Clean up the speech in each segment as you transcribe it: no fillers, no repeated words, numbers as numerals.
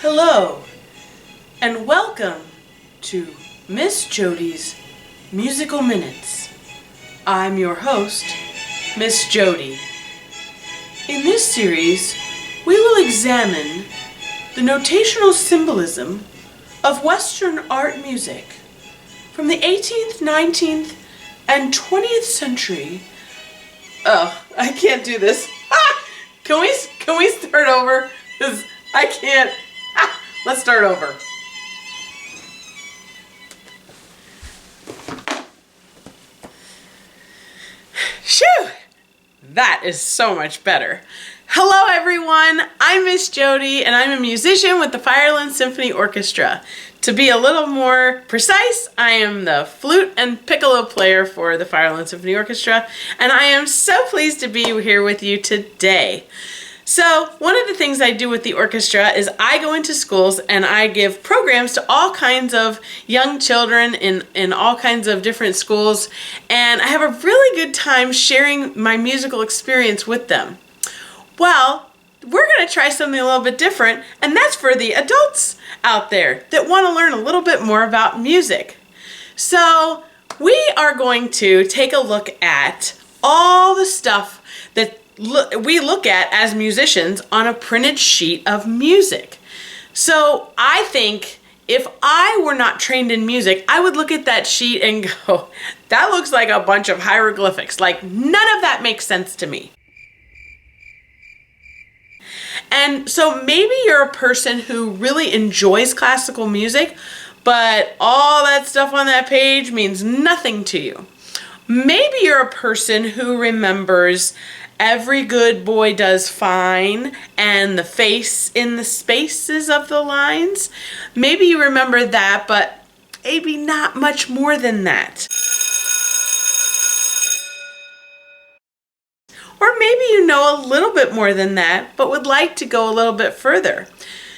Hello, and welcome to Miss Jody's Musical Minutes. I'm your host, Miss Jody. In this series, we will examine the notational symbolism of Western art music from the 18th, 19th, and 20th century. Oh, I can't do this. Can we start over? 'Cause I can't. Let's start over. Shoo! That is so much better. Hello everyone, I'm Miss Jody and I'm a musician with the Fireland Symphony Orchestra. To be a little more precise, I am the flute and piccolo player for the Fireland Symphony Orchestra, and I am so pleased to be here with you today. So one of the things I do with the orchestra is I go into schools and I give programs to all kinds of young children in all kinds of different schools, and I have a really good time sharing my musical experience with them. Well, we're going to try something a little bit different, and that's for the adults out there that want to learn a little bit more about music. So we are going to take a look at all the stuff that we look at as musicians on a printed sheet of music. So I think if I were not trained in music, I would look at that sheet and go, that looks like a bunch of hieroglyphics. Like, none of that makes sense to me. And so maybe you're a person who really enjoys classical music, but all that stuff on that page means nothing to you. Maybe you're a person who remembers "Every good boy does fine" and the face in the spaces of the lines. Maybe you remember that, but maybe not much more than that. Or maybe you know a little bit more than that, but would like to go a little bit further.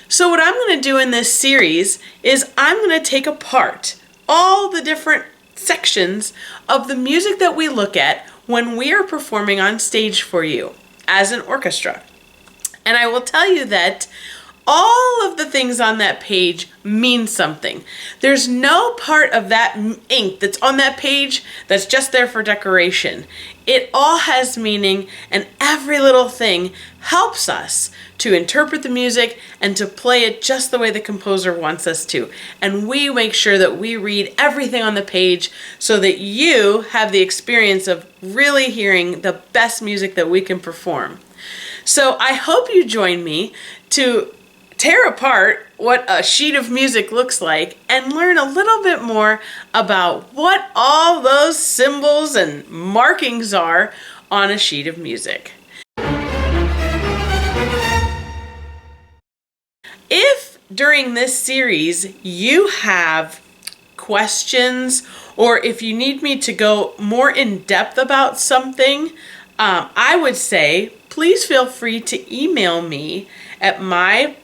So what I'm going to do in this series is I'm going to take apart all the different sections of the music that we look at when we are performing on stage for you as an orchestra. And I will tell you that all of the things on that page mean something. There's no part of that ink that's on that page that's just there for decoration. It all has meaning, and every little thing helps us to interpret the music and to play it just the way the composer wants us to. And we make sure that we read everything on the page so that you have the experience of really hearing the best music that we can perform. So I hope you join me to tear apart what a sheet of music looks like and learn a little bit more about what all those symbols and markings are on a sheet of music. If during this series you have questions, or if you need me to go more in depth about something, I would say please feel free to email me at my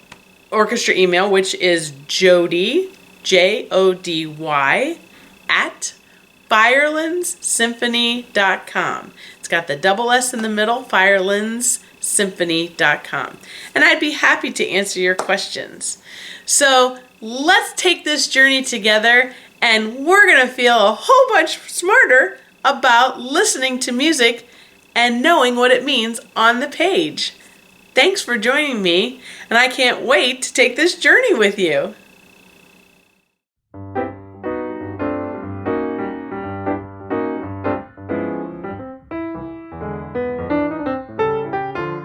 orchestra email, which is Jody, Jody, at firelandssymphony.com. It's got the double S in the middle, firelandssymphony.com. And I'd be happy to answer your questions. So let's take this journey together, and we're going to feel a whole bunch smarter about listening to music and knowing what it means on the page. Thanks for joining me, and I can't wait to take this journey with you.